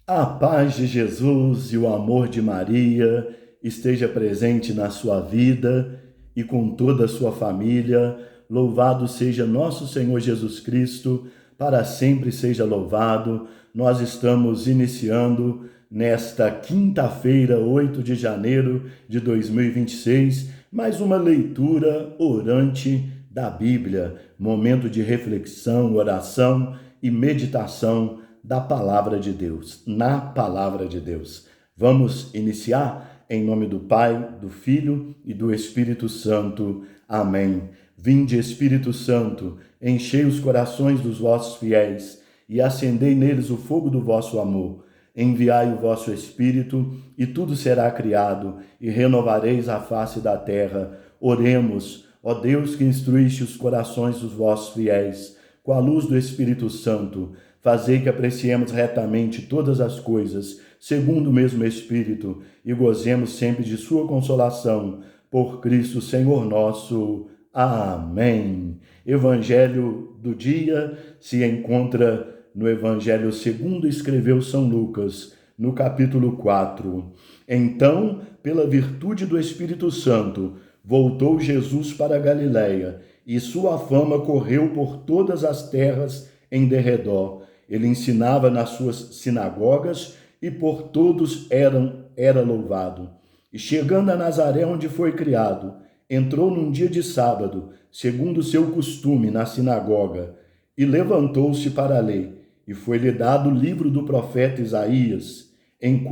A paz de Jesus e o amor de Maria esteja presente na sua vida e com toda a sua família. Louvado seja nosso Senhor Jesus Cristo, para sempre seja louvado. Nós estamos iniciando nesta quinta-feira, 8 de janeiro de 2026, mais uma leitura orante da Bíblia, momento de reflexão, oração e meditação da palavra de Deus, na palavra de Deus. Vamos iniciar em nome do Pai, do Filho e do Espírito Santo. Amém. Vinde, Espírito Santo, enchei os corações dos vossos fiéis e acendei neles o fogo do vosso amor. Enviai o vosso Espírito e tudo será criado e renovareis a face da terra. Oremos, ó Deus que instruíste os corações dos vossos fiéis com a luz do Espírito Santo. Fazei que apreciemos retamente todas as coisas, segundo o mesmo Espírito, e gozemos sempre de sua consolação. Por Cristo, Senhor nosso. Amém. Evangelho do dia se encontra no Evangelho segundo escreveu São Lucas, no capítulo 4. Então, pela virtude do Espírito Santo, voltou Jesus para a Galiléia, e sua fama correu por todas as terras em derredor. Ele ensinava nas suas sinagogas e por todos era louvado. E chegando a Nazaré, onde foi criado, entrou num dia de sábado, segundo o seu costume, na sinagoga, e levantou-se para ler. E foi-lhe dado o livro do profeta Isaías, em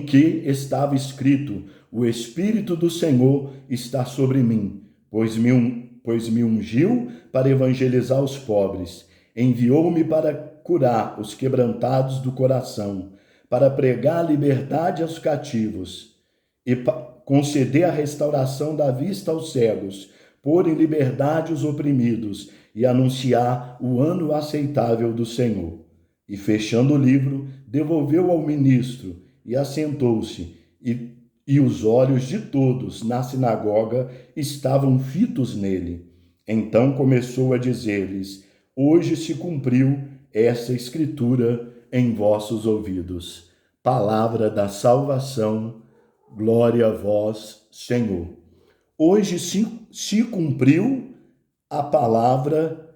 que estava escrito: o Espírito do Senhor está sobre mim, pois me ungiu para evangelizar os pobres, enviou-me para curar os quebrantados do coração, para pregar a liberdade aos cativos e conceder a restauração da vista aos cegos, pôr em liberdade os oprimidos e anunciar o ano aceitável do Senhor. E fechando o livro, devolveu ao ministro e assentou-se, e os olhos de todos na sinagoga estavam fitos nele. Então começou a dizer-lhes: hoje se cumpriu essa escritura em vossos ouvidos. Palavra da salvação, glória a vós, Senhor. Hoje se cumpriu a palavra,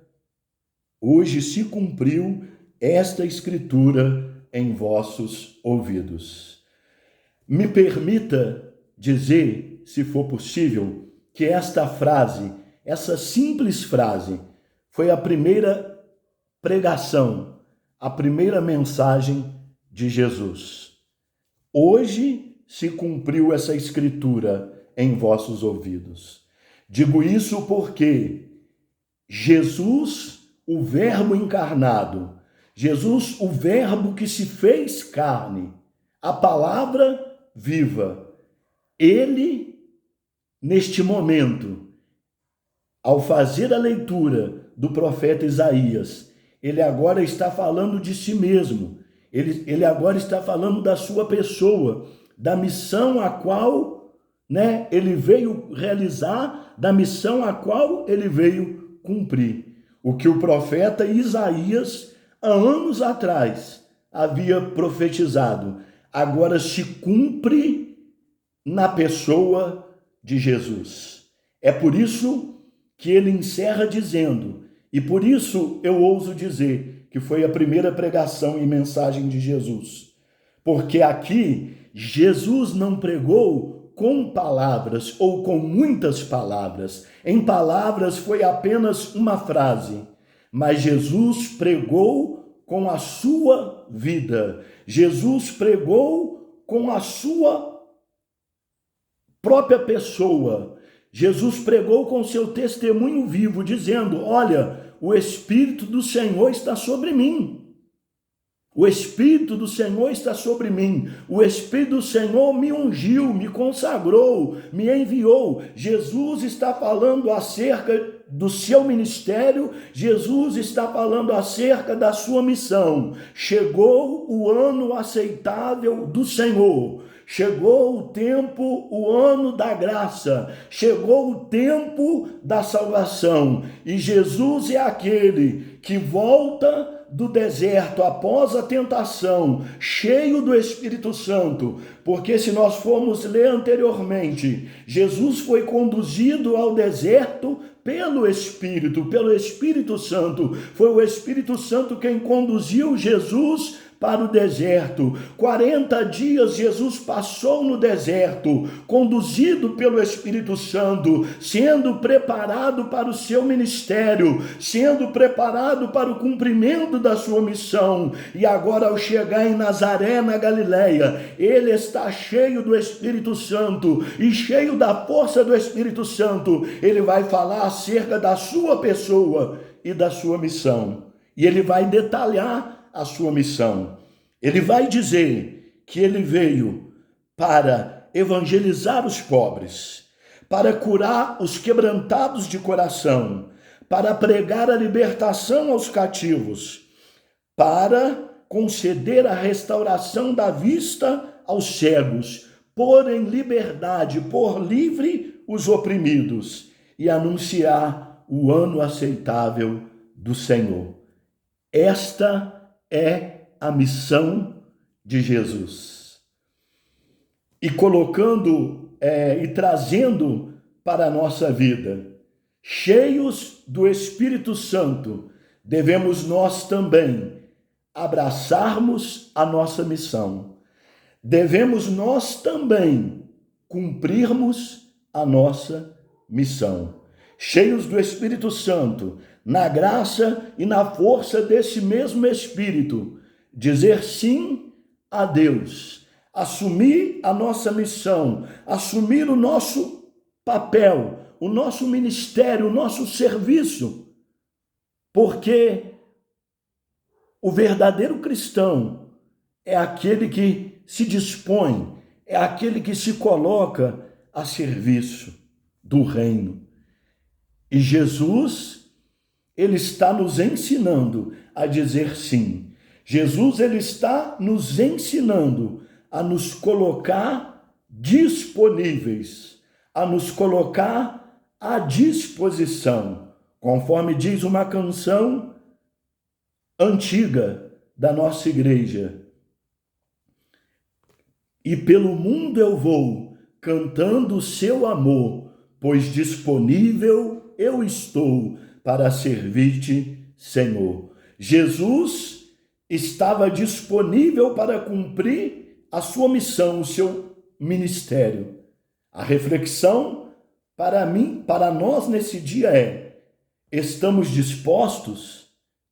hoje se cumpriu esta escritura em vossos ouvidos. Me permita dizer, se for possível, que esta frase, essa simples frase, foi a primeira pregação, a primeira mensagem de Jesus. Hoje se cumpriu essa escritura em vossos ouvidos. Digo isso porque Jesus, o Verbo encarnado, Jesus, o Verbo que se fez carne, a palavra viva, ele, neste momento, ao fazer a leitura do profeta Isaías, ele agora está falando de si mesmo, ele agora está falando da sua pessoa, da missão a qual, ele veio realizar, da missão a qual ele veio cumprir. O que o profeta Isaías, há anos atrás, havia profetizado, agora se cumpre na pessoa de Jesus. É por isso que ele encerra dizendo, e por isso eu ouso dizer que foi a primeira pregação e mensagem de Jesus, porque aqui Jesus não pregou com palavras ou com muitas palavras. Em palavras foi apenas uma frase, mas Jesus pregou com a sua vida. Jesus pregou com a sua própria pessoa. Jesus pregou com seu testemunho vivo, dizendo: olha, o Espírito do Senhor está sobre mim. O Espírito do Senhor está sobre mim. O Espírito do Senhor me ungiu, me consagrou, me enviou. Jesus está falando acerca do seu ministério. Jesus está falando acerca da sua missão. Chegou o ano aceitável do Senhor. Chegou o tempo, o ano da graça. Chegou o tempo da salvação. E Jesus é aquele que volta do deserto, após a tentação, cheio do Espírito Santo, porque se nós formos ler anteriormente, Jesus foi conduzido ao deserto pelo Espírito Santo. Foi o Espírito Santo quem conduziu Jesus para o deserto. 40 dias Jesus passou no deserto, conduzido pelo Espírito Santo, sendo preparado para o seu ministério, sendo preparado para o cumprimento da sua missão. E agora, ao chegar em Nazaré, na Galileia, ele está cheio do Espírito Santo e cheio da força do Espírito Santo. Ele vai falar acerca da sua pessoa e da sua missão. E ele vai detalhar a sua missão. Ele vai dizer que ele veio para evangelizar os pobres, para curar os quebrantados de coração, para pregar a libertação aos cativos, para conceder a restauração da vista aos cegos, pôr em liberdade, pôr livre os oprimidos e anunciar o ano aceitável do Senhor. Esta é a missão de Jesus. E colocando e trazendo para a nossa vida, cheios do Espírito Santo, devemos nós também abraçarmos a nossa missão. Devemos nós também cumprirmos a nossa missão. Cheios do Espírito Santo, na graça e na força desse mesmo Espírito, dizer sim a Deus, assumir a nossa missão, assumir o nosso papel, o nosso ministério, o nosso serviço, porque o verdadeiro cristão é aquele que se dispõe, é aquele que se coloca a serviço do reino. E Jesus, ele está nos ensinando a dizer sim. Jesus, ele está nos ensinando a nos colocar disponíveis, a nos colocar à disposição, conforme diz uma canção antiga da nossa igreja. E pelo mundo eu vou, cantando o seu amor, pois disponível eu estou para servir-te, Senhor. Jesus estava disponível para cumprir a sua missão, o seu ministério. A reflexão para mim, para nós nesse dia é: estamos dispostos?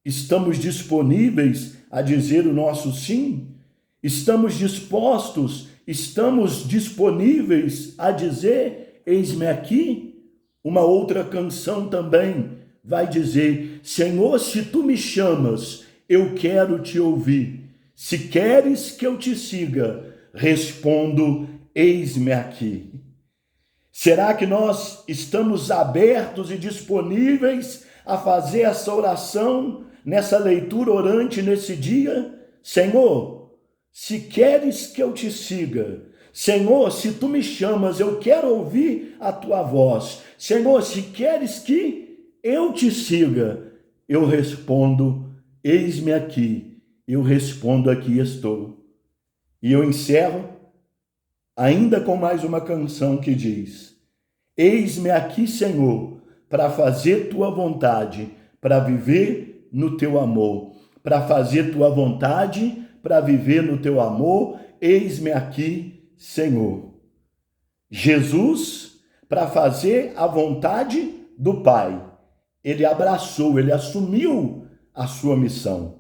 Estamos disponíveis a dizer o nosso sim? Estamos dispostos? Estamos disponíveis a dizer: eis-me aqui? Uma outra canção também vai dizer: Senhor, se tu me chamas, eu quero te ouvir. Se queres que eu te siga, respondo: eis-me aqui. Será que nós estamos abertos e disponíveis a fazer essa oração, nessa leitura orante nesse dia? Senhor, se queres que eu te siga, Senhor, se tu me chamas, eu quero ouvir a tua voz. Senhor, se queres que eu te siga, eu respondo: eis-me aqui. Eu respondo: aqui estou. E eu encerro ainda com mais uma canção que diz: eis-me aqui, Senhor, para fazer tua vontade, para viver no teu amor, para fazer tua vontade, para viver no teu amor. Eis-me aqui, Senhor. Jesus, para fazer a vontade do Pai, ele abraçou, ele assumiu a sua missão.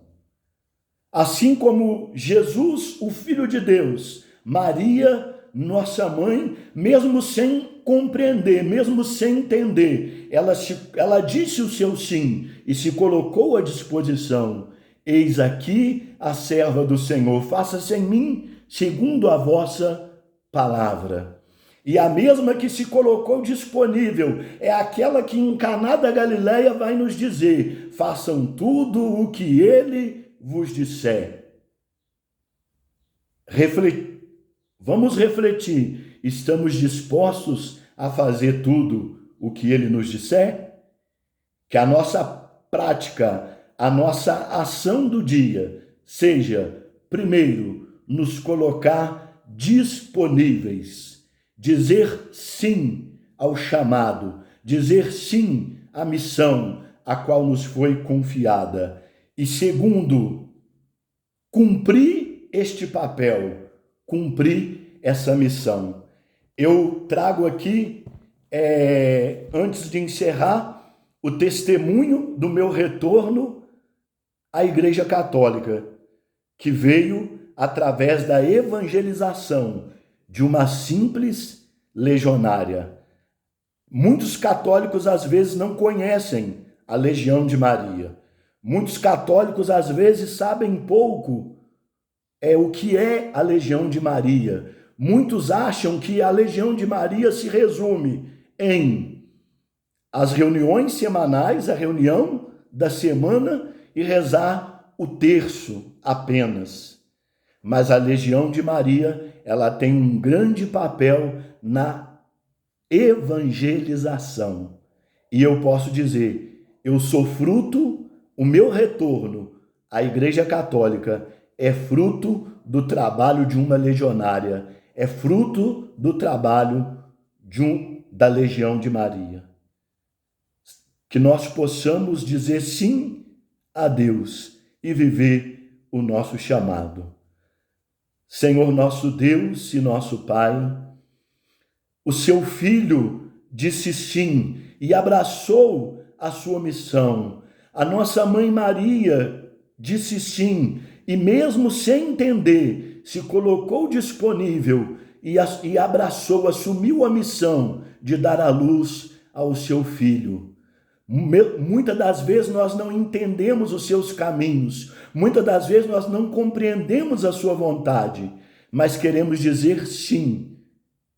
Assim como Jesus, o Filho de Deus, Maria, nossa mãe, mesmo sem compreender, mesmo sem entender, ela disse o seu sim e se colocou à disposição. Eis aqui a serva do Senhor, faça-se em mim segundo a vossa palavra. E a mesma que se colocou disponível é aquela que em Caná da Galileia vai nos dizer: façam tudo o que ele vos disser. Vamos refletir: estamos dispostos a fazer tudo o que ele nos disser? Que a nossa prática, a nossa ação do dia seja, primeiro, nos colocar disponíveis, dizer sim ao chamado, dizer sim à missão a qual nos foi confiada. E segundo, cumprir este papel, cumprir essa missão. Eu trago aqui, antes de encerrar, o testemunho do meu retorno à Igreja Católica, que veio através da evangelização de uma simples legionária. Muitos católicos às vezes não conhecem a Legião de Maria. Muitos católicos às vezes sabem pouco o que é a Legião de Maria. Muitos acham que a Legião de Maria se resume em as reuniões semanais, a reunião da semana e rezar o terço apenas. Mas a Legião de Maria, ela tem um grande papel na evangelização. E eu posso dizer, eu sou fruto, o meu retorno à Igreja Católica é fruto do trabalho de uma legionária, é fruto do trabalho da Legião de Maria. Que nós possamos dizer sim a Deus e viver o nosso chamado. Senhor nosso Deus e nosso Pai, o seu Filho disse sim e abraçou a sua missão. A nossa Mãe Maria disse sim e mesmo sem entender, se colocou disponível e abraçou, assumiu a missão de dar à luz ao seu Filho. Muitas das vezes nós não entendemos os seus caminhos, muitas das vezes nós não compreendemos a sua vontade, mas queremos dizer sim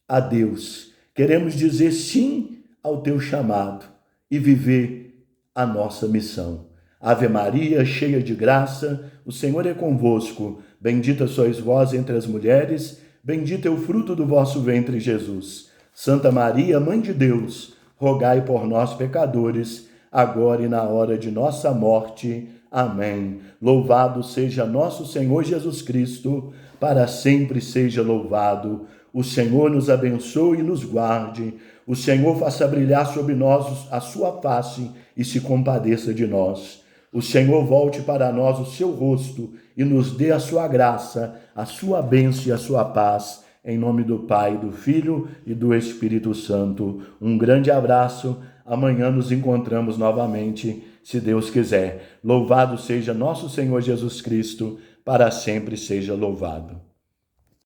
a Deus, queremos dizer sim ao teu chamado e viver a nossa missão. Ave Maria, cheia de graça, o Senhor é convosco. Bendita sois vós entre as mulheres, bendito é o fruto do vosso ventre, Jesus. Santa Maria, Mãe de Deus, rogai por nós, pecadores, agora e na hora de nossa morte. Amém. Louvado seja nosso Senhor Jesus Cristo, para sempre seja louvado. O Senhor nos abençoe e nos guarde. O Senhor faça brilhar sobre nós a sua face e se compadeça de nós. O Senhor volte para nós o seu rosto e nos dê a sua graça, a sua bênção e a sua paz. Em nome do Pai, do Filho e do Espírito Santo. Um grande abraço. Amanhã nos encontramos novamente, se Deus quiser. Louvado seja nosso Senhor Jesus Cristo, para sempre seja louvado.